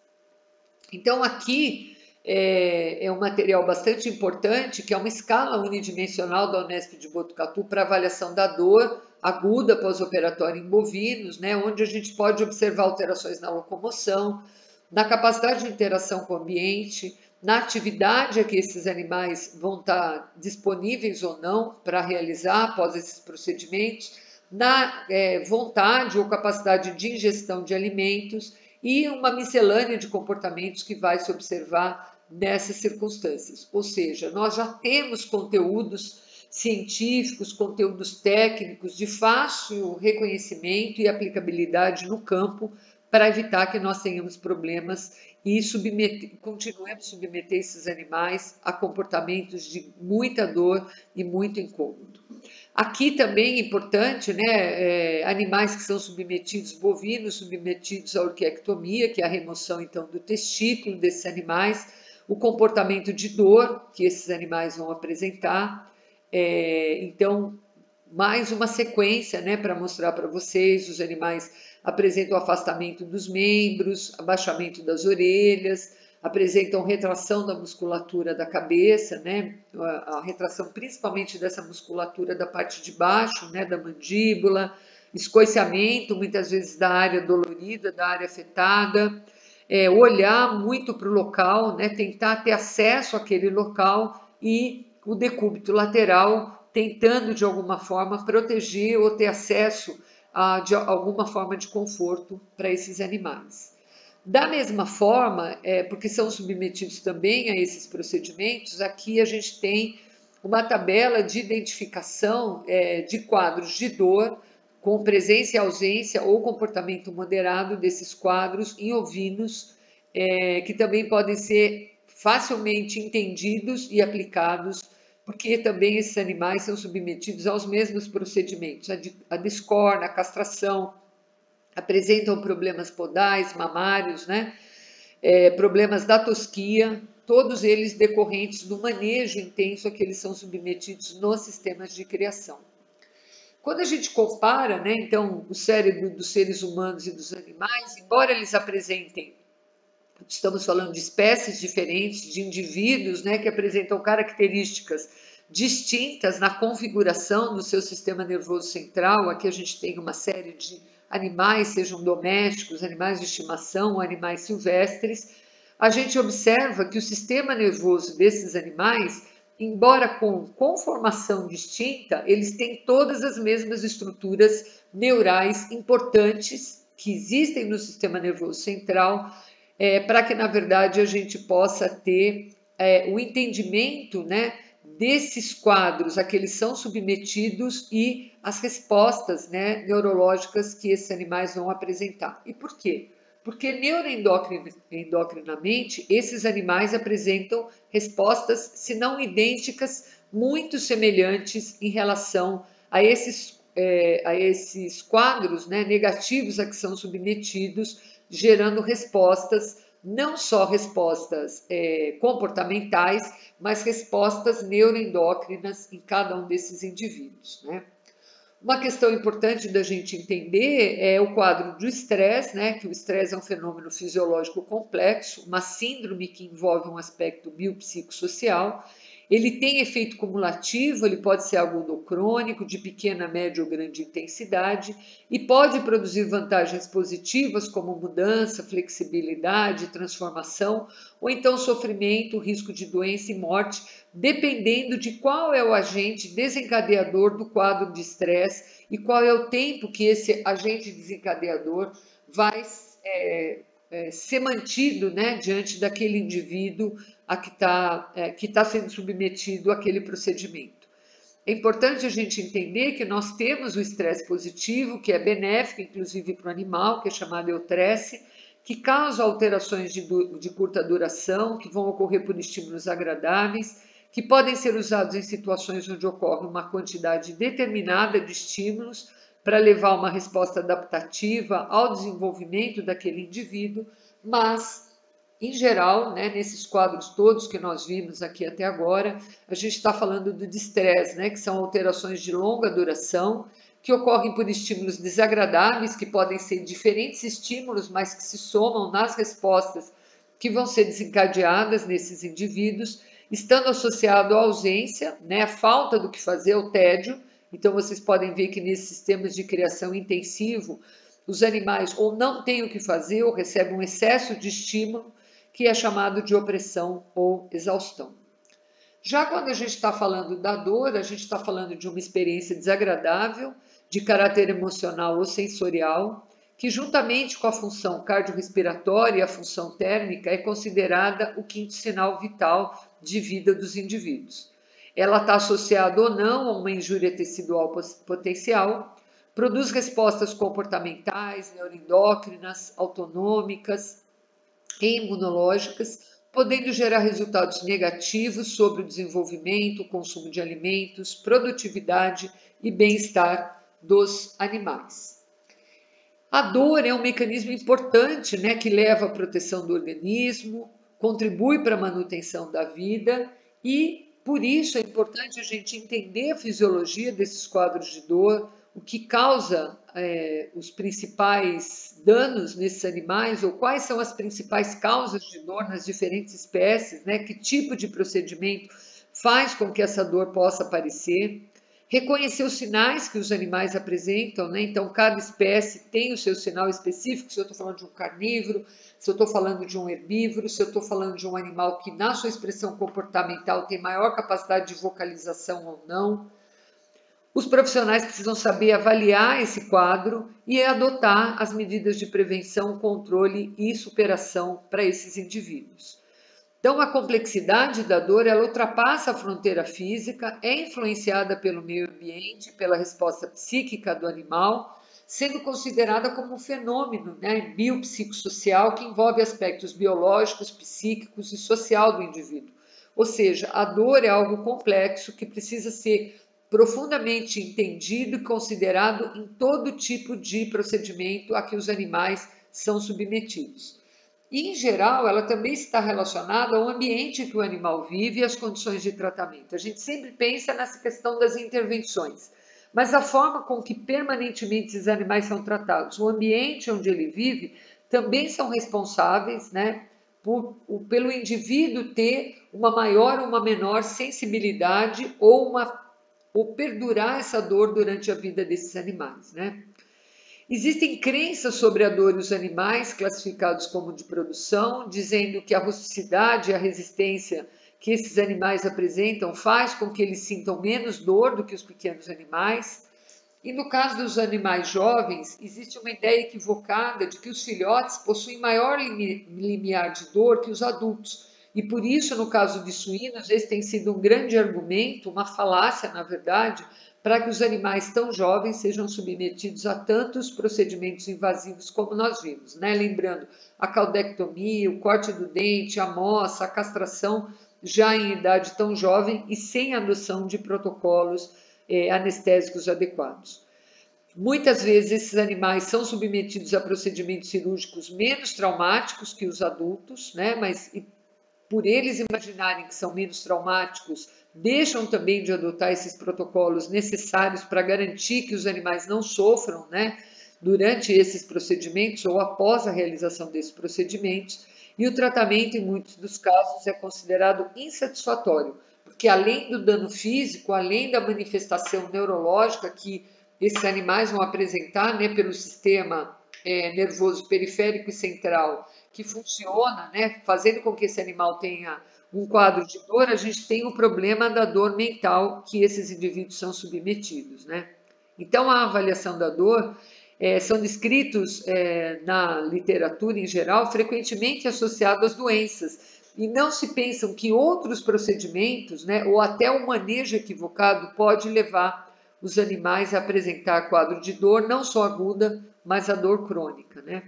A: Então, aqui é um material bastante importante, que é uma escala unidimensional da Unesp de Botucatu para avaliação da dor aguda pós-operatória em bovinos, né, onde a gente pode observar alterações na locomoção, na capacidade de interação com o ambiente, na atividade a que esses animais vão estar disponíveis ou não para realizar após esses procedimentos, na vontade ou capacidade de ingestão de alimentos e uma miscelânea de comportamentos que vai se observar nessas circunstâncias. Ou seja, nós já temos conteúdos científicos, conteúdos técnicos de fácil reconhecimento e aplicabilidade no campo para evitar que nós tenhamos problemas e continuemos a submeter esses animais a comportamentos de muita dor e muito incômodo. Aqui também é importante, né, animais que são submetidos, bovinos submetidos à orquiectomia, que é a remoção então do testículo desses animais, o comportamento de dor que esses animais vão apresentar. Então, mais uma sequência, né, para mostrar para vocês, os animais apresentam afastamento dos membros, abaixamento das orelhas, apresentam retração da musculatura da cabeça, né? A retração principalmente dessa musculatura da parte de baixo, né? Da mandíbula, escoiciamento muitas vezes da área dolorida, da área afetada, olhar muito para o local, né? Tentar ter acesso àquele local e o decúbito lateral, tentando de alguma forma proteger ou ter acesso de alguma forma de conforto para esses animais. Da mesma forma, porque são submetidos também a esses procedimentos, aqui a gente tem uma tabela de identificação de quadros de dor com presença e ausência ou comportamento moderado desses quadros em ovinos que também podem ser facilmente entendidos e aplicados, porque também esses animais são submetidos aos mesmos procedimentos, a descorna, a castração, apresentam problemas podais, mamários, né? Problemas da tosquia, todos eles decorrentes do manejo intenso a que eles são submetidos nos sistemas de criação. Quando a gente compara, né, então, o cérebro dos seres humanos e dos animais, embora eles apresentem, estamos falando de espécies diferentes, de indivíduos, né, que apresentam características distintas na configuração do seu sistema nervoso central. Aqui a gente tem uma série de animais, sejam domésticos, animais de estimação ou animais silvestres. A gente observa que o sistema nervoso desses animais, embora com conformação distinta, eles têm todas as mesmas estruturas neurais importantes que existem no sistema nervoso central, para que, na verdade, a gente possa ter o entendimento, né, desses quadros a que eles são submetidos e as respostas, né, neurológicas que esses animais vão apresentar. E por quê? Porque neuroendocrinamente, esses animais apresentam respostas, se não idênticas, muito semelhantes em relação a esses quadros, né, negativos a que são submetidos, gerando respostas, não só respostas comportamentais, mas respostas neuroendócrinas em cada um desses indivíduos, né? Uma questão importante da gente entender é o quadro do estresse, né? Que o estresse é um fenômeno fisiológico complexo, uma síndrome que envolve um aspecto biopsicossocial. Ele tem efeito cumulativo, ele pode ser agudo ou crônico, de pequena, média ou grande intensidade, e pode produzir vantagens positivas como mudança, flexibilidade, transformação, ou então sofrimento, risco de doença e morte, dependendo de qual é o agente desencadeador do quadro de estresse e qual é o tempo que esse agente desencadeador vai ser mantido, né, diante daquele indivíduo que está sendo submetido àquele procedimento. É importante a gente entender que nós temos o estresse positivo, que é benéfico, inclusive para o animal, que é chamado eutresse, que causa alterações de curta duração, que vão ocorrer por estímulos agradáveis, que podem ser usados em situações onde ocorre uma quantidade determinada de estímulos para levar uma resposta adaptativa ao desenvolvimento daquele indivíduo, mas, em geral, né, nesses quadros todos que nós vimos aqui até agora, a gente está falando do estresse, né, que são alterações de longa duração, que ocorrem por estímulos desagradáveis, que podem ser diferentes estímulos, mas que se somam nas respostas que vão ser desencadeadas nesses indivíduos, estando associado à ausência, né, a falta do que fazer, o tédio. Então, vocês podem ver que nesses sistemas de criação intensivo, os animais ou não têm o que fazer ou recebem um excesso de estímulo, que é chamado de opressão ou exaustão. Já quando a gente está falando da dor, a gente está falando de uma experiência desagradável, de caráter emocional ou sensorial, que juntamente com a função cardiorrespiratória e a função térmica é considerada o quinto sinal vital de vida dos indivíduos. Ela está associada ou não a uma injúria tecidual potencial, produz respostas comportamentais, neuroendócrinas, autonômicas e imunológicas, podendo gerar resultados negativos sobre o desenvolvimento, consumo de alimentos, produtividade e bem-estar dos animais. A dor é um mecanismo importante, né, que leva à proteção do organismo, contribui para a manutenção da vida e, por isso, é importante a gente entender a fisiologia desses quadros de dor, o que causa os principais danos nesses animais ou quais são as principais causas de dor nas diferentes espécies, né, que tipo de procedimento faz com que essa dor possa aparecer. Reconhecer os sinais que os animais apresentam, né? Então, cada espécie tem o seu sinal específico. Se eu estou falando de um carnívoro, se eu estou falando de um herbívoro, se eu estou falando de um animal que, na sua expressão comportamental, tem maior capacidade de vocalização ou não. Os profissionais precisam saber avaliar esse quadro e adotar as medidas de prevenção, controle e superação para esses indivíduos. Então, a complexidade da dor, ela ultrapassa a fronteira física, é influenciada pelo meio ambiente, pela resposta psíquica do animal, sendo considerada como um fenômeno, né, biopsicossocial que envolve aspectos biológicos, psíquicos e social do indivíduo. Ou seja, a dor é algo complexo que precisa ser profundamente entendido e considerado em todo tipo de procedimento a que os animais são submetidos. E, em geral, ela também está relacionada ao ambiente em que o animal vive e às condições de tratamento. A gente sempre pensa nessa questão das intervenções, mas a forma com que permanentemente esses animais são tratados, o ambiente onde ele vive, também são responsáveis, né, pelo indivíduo ter uma maior ou uma menor sensibilidade ou perdurar essa dor durante a vida desses animais, né? Existem crenças sobre a dor e os animais, classificados como de produção, dizendo que a rusticidade e a resistência que esses animais apresentam faz com que eles sintam menos dor do que os pequenos animais. E no caso dos animais jovens, existe uma ideia equivocada de que os filhotes possuem maior limiar de dor que os adultos. E por isso, no caso de suínos, esse tem sido um grande argumento, uma falácia, na verdade, para que os animais tão jovens sejam submetidos a tantos procedimentos invasivos como nós vimos, né? Lembrando a caudectomia, o corte do dente, a moça, a castração, já em idade tão jovem e sem adoção de protocolos anestésicos adequados. Muitas vezes esses animais são submetidos a procedimentos cirúrgicos menos traumáticos que os adultos, né? Mas por eles imaginarem que são menos traumáticos, deixam também de adotar esses protocolos necessários para garantir que os animais não sofram, né, durante esses procedimentos ou após a realização desses procedimentos. E o tratamento, em muitos dos casos, é considerado insatisfatório, porque além do dano físico, além da manifestação neurológica que esses animais vão apresentar, né, pelo sistema nervoso periférico e central, que funciona, né, fazendo com que esse animal tenha um quadro de dor, a gente tem o problema da dor mental que esses indivíduos são submetidos, né? Então, a avaliação da dor são descritos na literatura em geral frequentemente associados às doenças e não se pensam que outros procedimentos, né, ou até o manejo equivocado pode levar os animais a apresentar quadro de dor não só aguda, mas a dor crônica, né?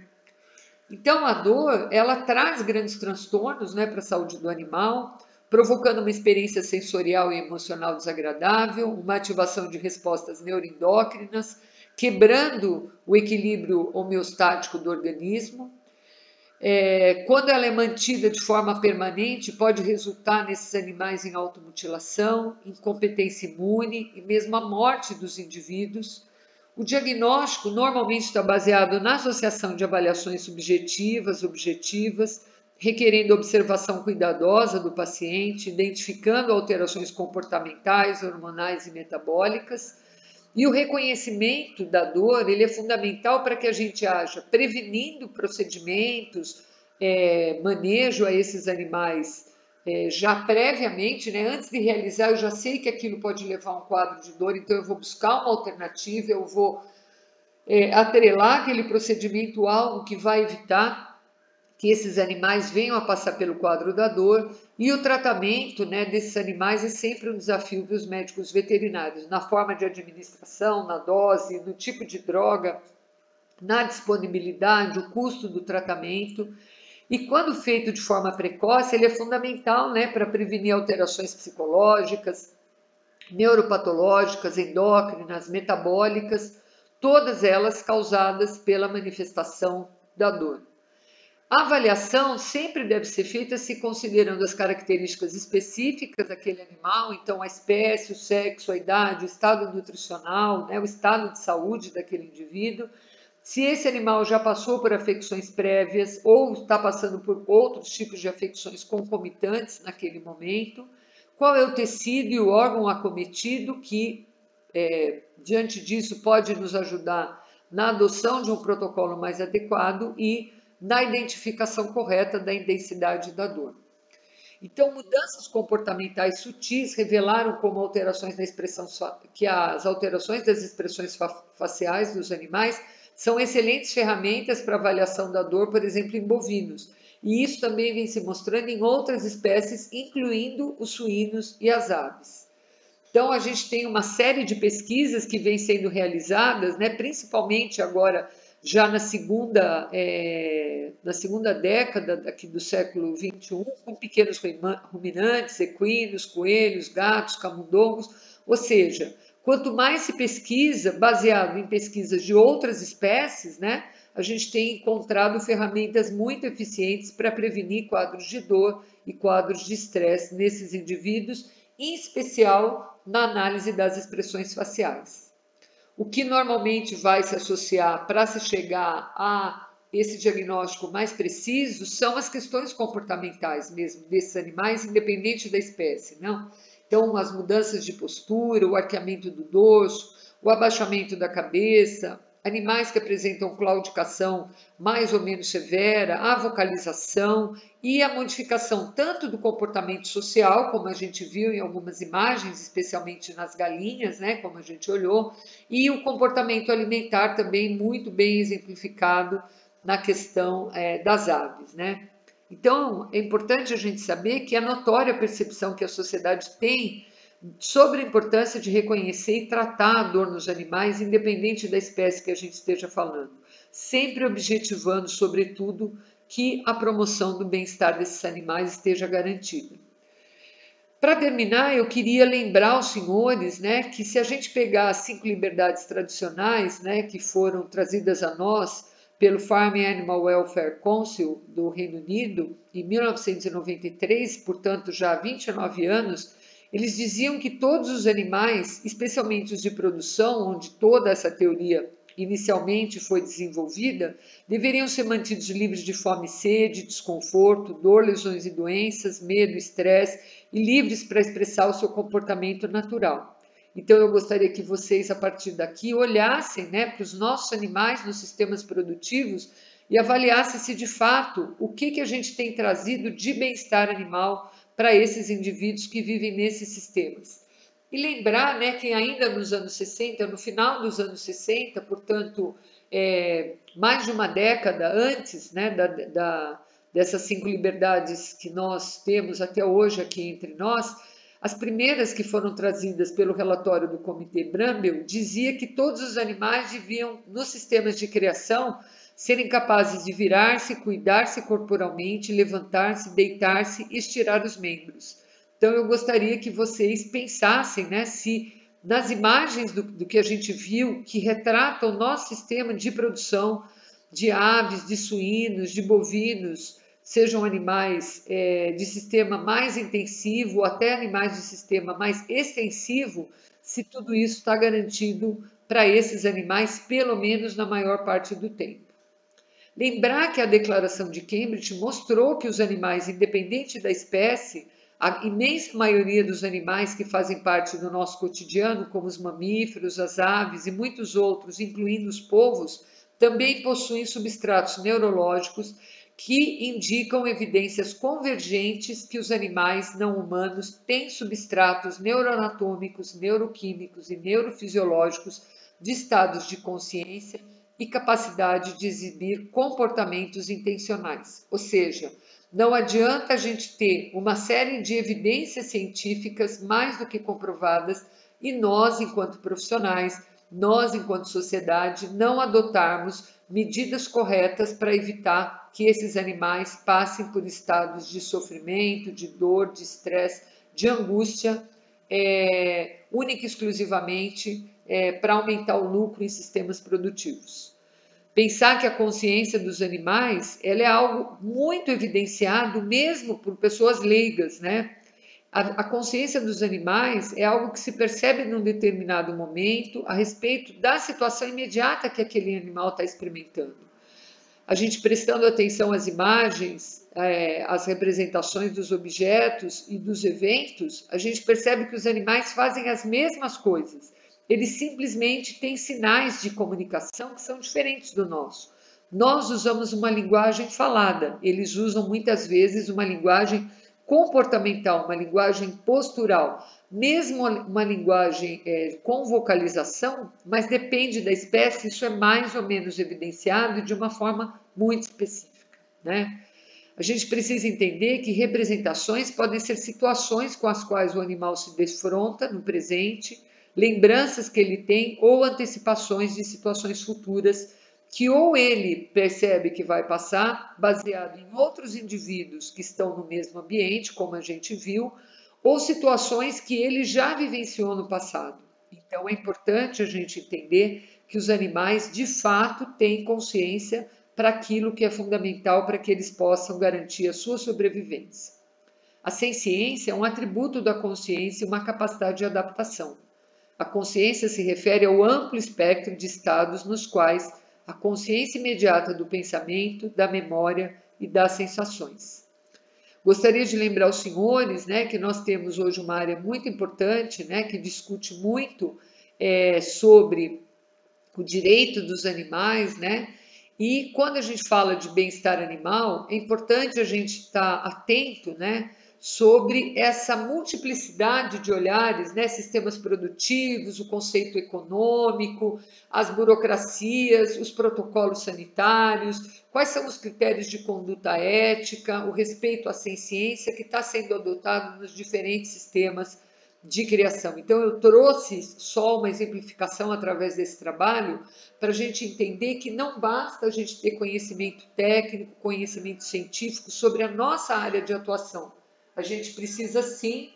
A: Então, a dor, ela traz grandes transtornos, né, para a saúde do animal, provocando uma experiência sensorial e emocional desagradável, uma ativação de respostas neuroendócrinas, quebrando o equilíbrio homeostático do organismo. Quando ela é mantida de forma permanente, pode resultar nesses animais em automutilação, incompetência imune e mesmo a morte dos indivíduos. O diagnóstico normalmente está baseado na associação de avaliações subjetivas, objetivas, requerendo observação cuidadosa do paciente, identificando alterações comportamentais, hormonais e metabólicas. E o reconhecimento da dor, ele é fundamental para que a gente haja prevenindo procedimentos, manejo a esses animais já previamente, né, antes de realizar, eu já sei que aquilo pode levar a um quadro de dor, então eu vou buscar uma alternativa, eu vou atrelar aquele procedimento a algo que vai evitar que esses animais venham a passar pelo quadro da dor. E o tratamento, né, desses animais é sempre um desafio para os médicos veterinários, na forma de administração, na dose, no tipo de droga, na disponibilidade, o custo do tratamento. E quando feito de forma precoce, ele é fundamental, né, para prevenir alterações psicológicas, neuropatológicas, endócrinas, metabólicas, todas elas causadas pela manifestação da dor. A avaliação sempre deve ser feita se considerando as características específicas daquele animal, então a espécie, o sexo, a idade, o estado nutricional, né, o estado de saúde daquele indivíduo. Se esse animal já passou por afecções prévias ou está passando por outros tipos de afecções concomitantes naquele momento, qual é o tecido e o órgão acometido que, diante disso, pode nos ajudar na adoção de um protocolo mais adequado e na identificação correta da intensidade da dor. Então, mudanças comportamentais sutis revelaram como alterações na expressão, que as alterações das expressões faciais dos animais são excelentes ferramentas para avaliação da dor, por exemplo, em bovinos. E isso também vem se mostrando em outras espécies, incluindo os suínos e as aves. Então, a gente tem uma série de pesquisas que vêm sendo realizadas, né, principalmente agora, já na segunda década aqui do século XXI, com pequenos ruminantes, equinos, coelhos, gatos, camundongos, ou seja, quanto mais se pesquisa, baseado em pesquisas de outras espécies, né, a gente tem encontrado ferramentas muito eficientes para prevenir quadros de dor e quadros de estresse nesses indivíduos, em especial na análise das expressões faciais. O que normalmente vai se associar para se chegar a esse diagnóstico mais preciso são as questões comportamentais mesmo desses animais, independente da espécie, não? Então, as mudanças de postura, o arqueamento do dorso, o abaixamento da cabeça, animais que apresentam claudicação mais ou menos severa, a vocalização e a modificação tanto do comportamento social, como a gente viu em algumas imagens, especialmente nas galinhas, né, como a gente olhou, e o comportamento alimentar também muito bem exemplificado na questão das aves, né? Então, é importante a gente saber que a notória percepção que a sociedade tem sobre a importância de reconhecer e tratar a dor nos animais, independente da espécie que a gente esteja falando, sempre objetivando, sobretudo, que a promoção do bem-estar desses animais esteja garantida. Para terminar, eu queria lembrar aos senhores, né, que se a gente pegar as 5 liberdades tradicionais, né, que foram trazidas a nós pelo Farm Animal Welfare Council do Reino Unido em 1993, portanto já há 29 anos, eles diziam que todos os animais, especialmente os de produção, onde toda essa teoria inicialmente foi desenvolvida, deveriam ser mantidos livres de fome e sede, desconforto, dor, lesões e doenças, medo, estresse e livres para expressar o seu comportamento natural. Então eu gostaria que vocês, a partir daqui, olhassem, né, para os nossos animais nos sistemas produtivos e avaliassem se de fato o que a gente tem trazido de bem-estar animal para esses indivíduos que vivem nesses sistemas. E lembrar, né, que ainda nos anos 60, no final dos anos 60, portanto, mais de uma década antes, né, dessas 5 liberdades que nós temos até hoje aqui entre nós, as primeiras que foram trazidas pelo relatório do Comitê Bramble dizia que todos os animais deviam, nos sistemas de criação, serem capazes de virar-se, cuidar-se corporalmente, levantar-se, deitar-se e estirar os membros. Então eu gostaria que vocês pensassem, né, se nas imagens do que a gente viu, que retratam o nosso sistema de produção de aves, de suínos, de bovinos, sejam animais de sistema mais intensivo ou até animais de sistema mais extensivo, se tudo isso está garantido para esses animais, pelo menos na maior parte do tempo. Lembrar que a Declaração de Cambridge mostrou que os animais, independente da espécie, a imensa maioria dos animais que fazem parte do nosso cotidiano, como os mamíferos, as aves e muitos outros, incluindo os polvos, também possuem substratos neurológicos que indicam evidências convergentes que os animais não humanos têm substratos neuroanatômicos, neuroquímicos e neurofisiológicos de estados de consciência e capacidade de exibir comportamentos intencionais. Ou seja, não adianta a gente ter uma série de evidências científicas mais do que comprovadas e nós, enquanto profissionais, nós, enquanto sociedade, não adotarmos medidas corretas para evitar que esses animais passem por estados de sofrimento, de dor, de estresse, de angústia, única e exclusivamente para aumentar o lucro em sistemas produtivos. Pensar que a consciência dos animais ela é algo muito evidenciado mesmo por pessoas leigas, né? A consciência dos animais é algo que se percebe num determinado momento a respeito da situação imediata que aquele animal está experimentando. A gente prestando atenção às imagens, às representações dos objetos e dos eventos, a gente percebe que os animais fazem as mesmas coisas. Eles simplesmente têm sinais de comunicação que são diferentes do nosso. Nós usamos uma linguagem falada, eles usam muitas vezes uma linguagem comportamental, uma linguagem postural, mesmo uma linguagem com vocalização, mas depende da espécie, isso é mais ou menos evidenciado de uma forma muito específica, né? A gente precisa entender que representações podem ser situações com as quais o animal se defronta no presente, lembranças que ele tem ou antecipações de situações futuras que ou ele percebe que vai passar, baseado em outros indivíduos que estão no mesmo ambiente, como a gente viu, ou situações que ele já vivenciou no passado. Então é importante a gente entender que os animais de fato têm consciência para aquilo que é fundamental para que eles possam garantir a sua sobrevivência. A senciência é um atributo da consciência e uma capacidade de adaptação. A consciência se refere ao amplo espectro de estados nos quais a consciência imediata do pensamento, da memória e das sensações. Gostaria de lembrar aos senhores, né, que nós temos hoje uma área muito importante, né, que discute muito sobre o direito dos animais, né? E quando a gente fala de bem-estar animal, é importante a gente estar atento, né, sobre essa multiplicidade de olhares, né, sistemas produtivos, o conceito econômico, as burocracias, os protocolos sanitários, quais são os critérios de conduta ética, o respeito à ciência que está sendo adotado nos diferentes sistemas de criação. Então, eu trouxe só uma exemplificação através desse trabalho para a gente entender que não basta a gente ter conhecimento técnico, conhecimento científico sobre a nossa área de atuação. A gente precisa, sim,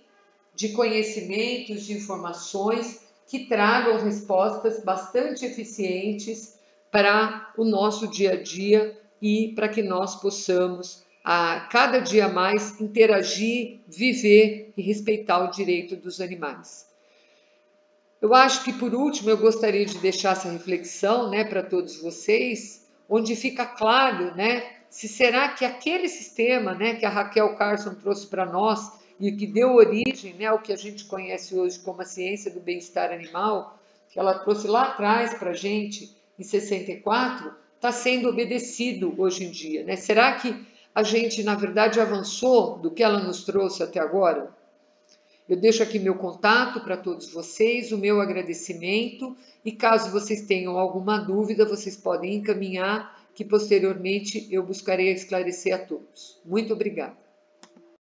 A: de conhecimentos, de informações que tragam respostas bastante eficientes para o nosso dia a dia e para que nós possamos a cada dia mais interagir, viver e respeitar o direito dos animais. Eu acho que por último eu gostaria de deixar essa reflexão, né, para todos vocês, onde fica claro, né, se será que aquele sistema, né, que a Raquel Carson trouxe para nós e que deu origem, né, ao que a gente conhece hoje como a ciência do bem-estar animal, que ela trouxe lá atrás para a gente em 64, está sendo obedecido hoje em dia, né? Será que a gente, na verdade, avançou do que ela nos trouxe até agora? Eu deixo aqui meu contato para todos vocês, o meu agradecimento, e caso vocês tenham alguma dúvida, vocês podem encaminhar, que posteriormente eu buscarei esclarecer a todos. Muito obrigada.